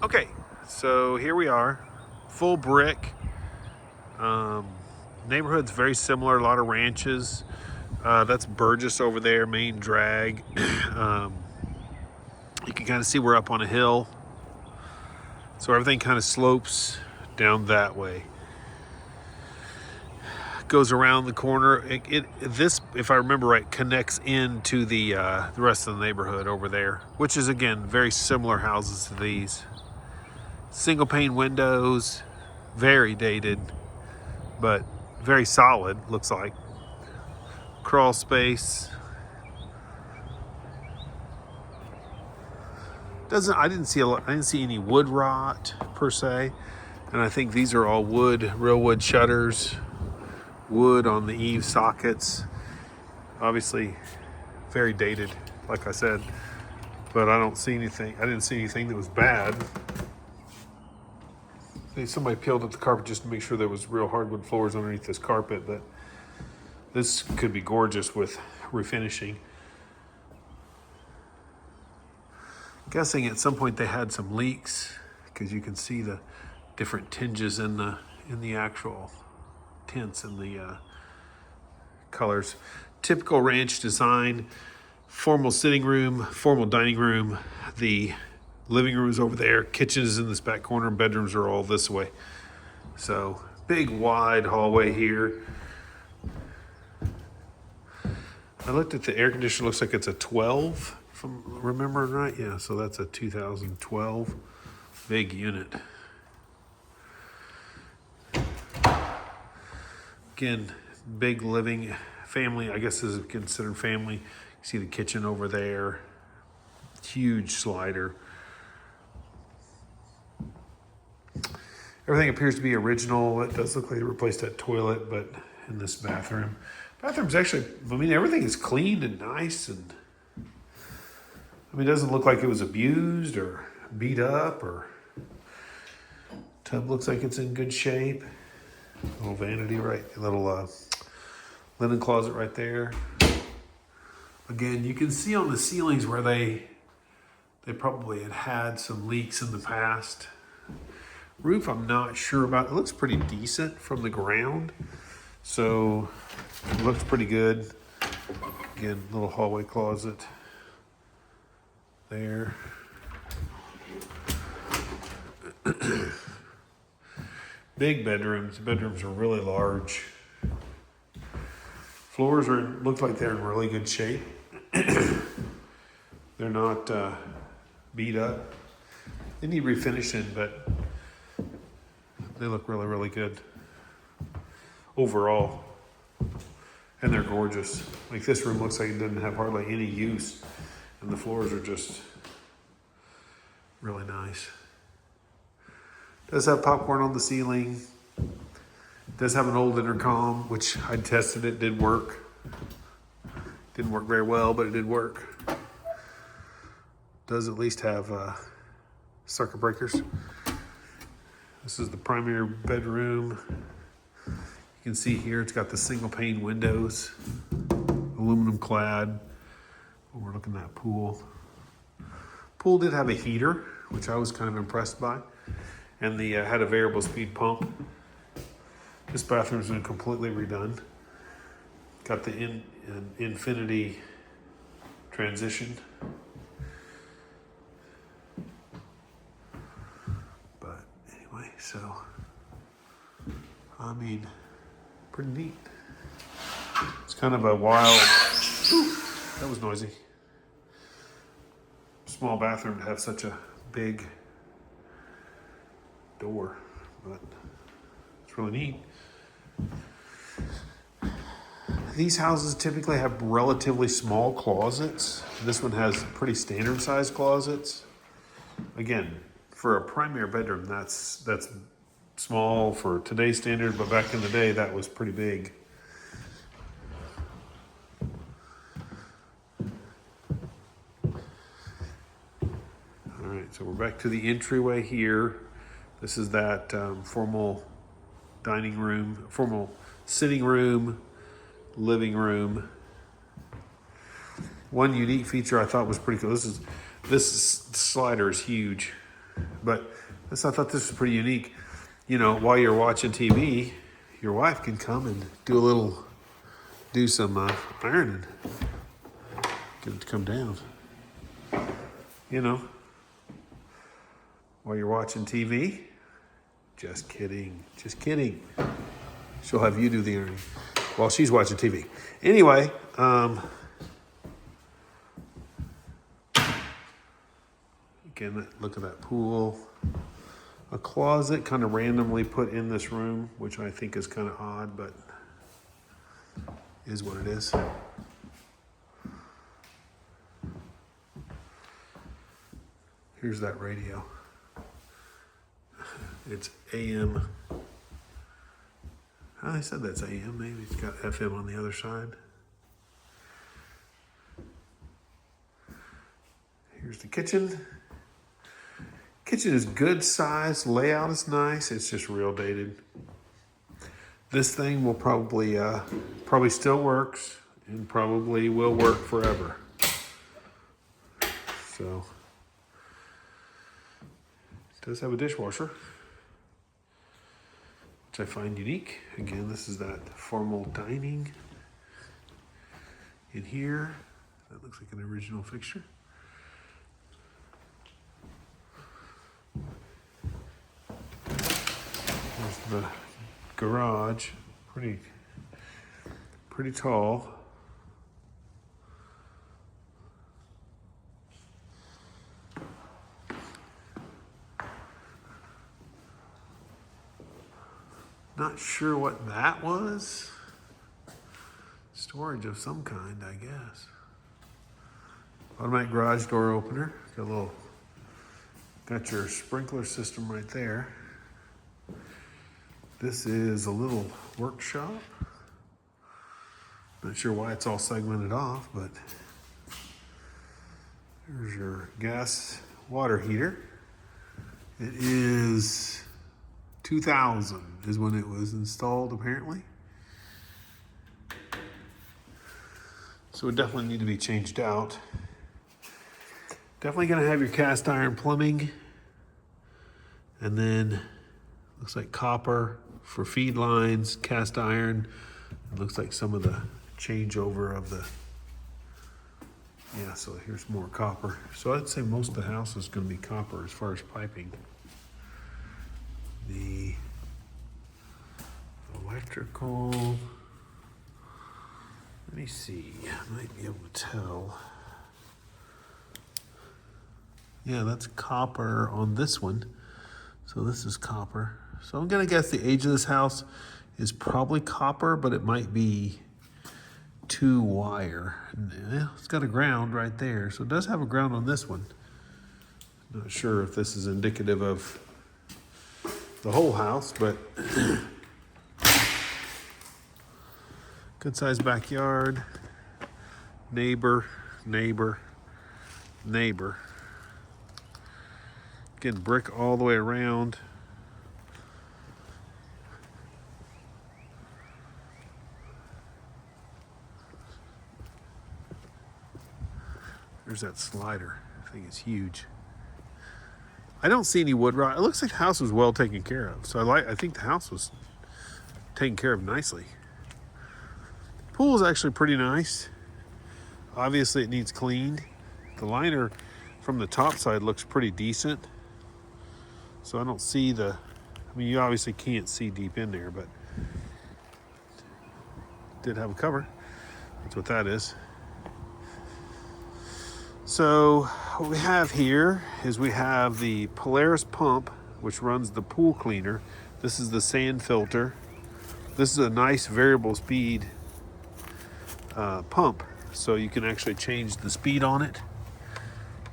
Okay, so here we are, full brick. Neighborhood's very similar, a lot of ranches. That's Burgess over there, main drag. You can kind of see we're up on a hill. So everything kind of slopes down that way. Goes around the corner. This, if I remember right, connects into the rest of the neighborhood over there, which is again very similar houses to these. Single pane windows, very dated, but very solid. Looks like crawl space. I didn't see any wood rot per se, and I think these are all wood, real wood shutters. Wood on the eave sockets, obviously very dated, like I said, but I didn't see anything that was bad. Somebody peeled up the carpet just to make sure there was real hardwood floors underneath this carpet, but this could be gorgeous with refinishing. Guessing at some point they had some leaks, because you can see the different tinges in the actual tints and the colors. Typical ranch design, formal sitting room, formal dining room. The living room is over there, kitchen is in this back corner, and bedrooms are all this way. So big wide hallway here. I looked at the air conditioner, looks like it's a 12, if I'm remembering right. Yeah, so that's a 2012 big unit. Again, big living family. I guess this is considered family. You see the kitchen over there. Huge slider. Everything appears to be original. It does look like they replaced that toilet, but in this bathroom. Bathroom's actually, everything is clean and nice. And it doesn't look like it was abused or beat up. Or tub looks like it's in good shape. Little vanity, little linen closet right there. Again, you can see on the ceilings where they probably had some leaks in the past. Roof, I'm not sure about. It looks pretty decent from the ground, so it looks pretty good. Again, little hallway closet there. Big bedrooms. The bedrooms are really large. Floors look like they're in really good shape. They're not beat up. They need refinishing, but they look really, really good overall. And they're gorgeous. Like this room looks like it doesn't have hardly any use, and the floors are just really nice. Does have popcorn on the ceiling. Does have an old intercom, which I tested. It did work. Didn't work very well, but it did work. Does at least have circuit breakers. This is the primary bedroom. You can see here it's got the single pane windows, aluminum clad. Overlooking that pool. Pool did have a heater, which I was kind of impressed by. And the had a variable speed pump. This bathroom's been completely redone. Got the infinity transition. But anyway, so pretty neat. It's kind of a wild. Ooh, that was noisy. Small bathroom to have such a big door, but it's really neat. These houses typically have relatively small closets. This one has pretty standard sized closets. Again, for a primary bedroom, that's small for today's standard, but back in the day, that was pretty big. All right, so we're back to the entryway here. This is that formal dining room, formal sitting room, living room. One unique feature I thought was pretty cool. This slider is huge. But I thought this was pretty unique. You know, while you're watching TV, your wife can come and do some ironing. Get it to come down. You know, while you're watching TV. Just kidding. Just kidding. She'll have you do the ironing while she's watching TV. Anyway, again, look at that pool. A closet kind of randomly put in this room, which I think is kind of odd, but is what it is. Here's that radio. It's AM. I said that's AM. Maybe it's got FM on the other side. Here's the kitchen. Kitchen is good size. Layout is nice. It's just real dated. This thing will probably still works and probably will work forever. So it does have a dishwasher, which I find unique. Again, this is that formal dining in here. That looks like an original fixture. There's the garage, pretty tall. Not sure what that was. Storage of some kind, I guess. Automatic garage door opener. Got your sprinkler system right there. This is a little workshop. Not sure why it's all segmented off, but there's your gas water heater. It is 2000 is when it was installed, apparently. So it definitely need to be changed out. Definitely gonna have your cast iron plumbing. And then looks like copper for feed lines, cast iron. It looks like some of the changeover of the, yeah, so here's more copper. So I'd say most of the house is gonna be copper as far as piping. The electrical, let me see, I might be able to tell. Yeah, that's copper on this one. So this is copper. So I'm gonna guess the age of this house is probably copper, but it might be 2 wire. Yeah, it's got a ground right there. So it does have a ground on this one. Not sure if this is indicative of the whole house, but good sized backyard. Neighbor. Getting brick all the way around. There's that slider. I think it's huge. I don't see any wood rot. It looks like the house was well taken care of. So I think the house was taken care of nicely. Pool is actually pretty nice. Obviously it needs cleaned. The liner from the top side looks pretty decent. So I don't see I mean, you obviously can't see deep in there, but did have a cover. That's what that is. So what we have here is we have the Polaris pump, which runs the pool cleaner. This is the sand filter. This is a nice variable speed pump, so you can actually change the speed on it.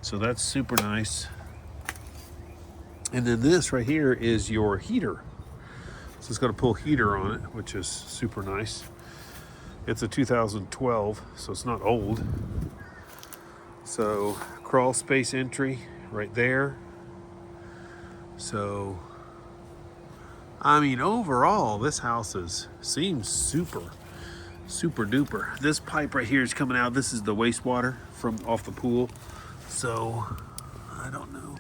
So that's super nice. And then this right here is your heater. So it's got a pull heater on it, which is super nice. It's a 2012, so it's not old. So crawl space entry right there. So, I mean, overall, this house seems super duper. This pipe right here is coming out. This is the wastewater from off the pool. So, I don't know.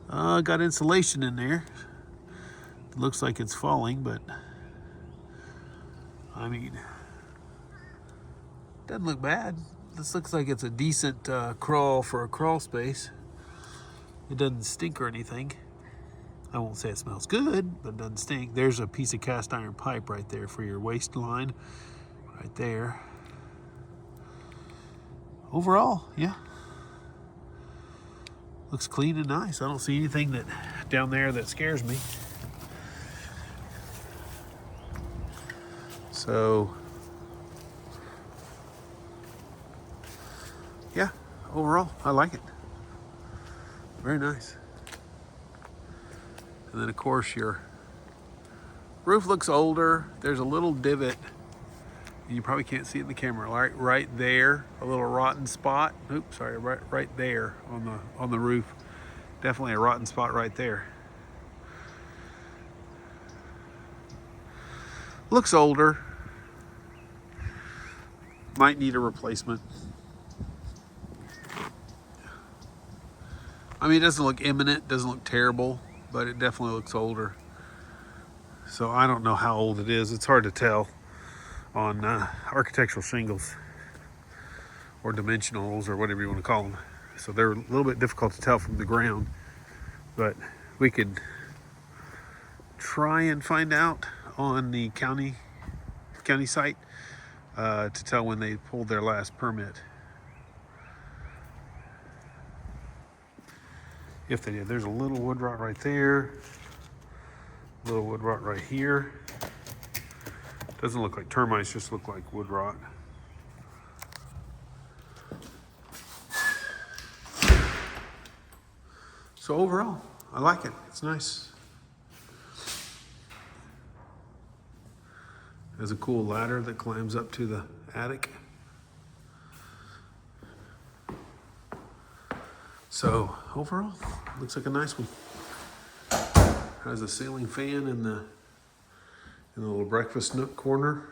Got insulation in there. It looks like it's falling, but I mean, doesn't look bad. This looks like it's a decent crawl for a crawl space. It doesn't stink or anything. I won't say it smells good, but it doesn't stink. There's a piece of cast iron pipe right there for your waistline, right there. Overall, yeah, looks clean and nice. I don't see anything that down there that scares me. So, yeah, overall, I like it. Very nice. And then, of course, your roof looks older. There's a little divot. You probably can't see it in the camera. Right there, a little rotten spot. Oops, sorry, right there on the roof. Definitely a rotten spot right there. Looks older. Might need a replacement. I mean, it doesn't look imminent, doesn't look terrible, but it definitely looks older. So I don't know how old it is. It's hard to tell on architectural shingles or dimensionals or whatever you want to call them. So they're a little bit difficult to tell from the ground, but we could try and find out on the county site to tell when they pulled their last permit. If they did. There's a little wood rot right there, a little wood rot right here. Doesn't look like termites, just look like wood rot. So overall, I like it. It's nice. There's a cool ladder that climbs up to the attic. So overall, looks like a nice one. Has a ceiling fan in the little breakfast nook corner.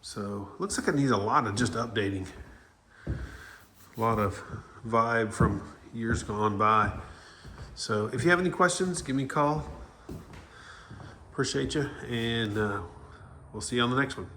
So looks like it needs a lot of just updating. A lot of vibe from years gone by. So if you have any questions, give me a call. Appreciate you, and we'll see you on the next one.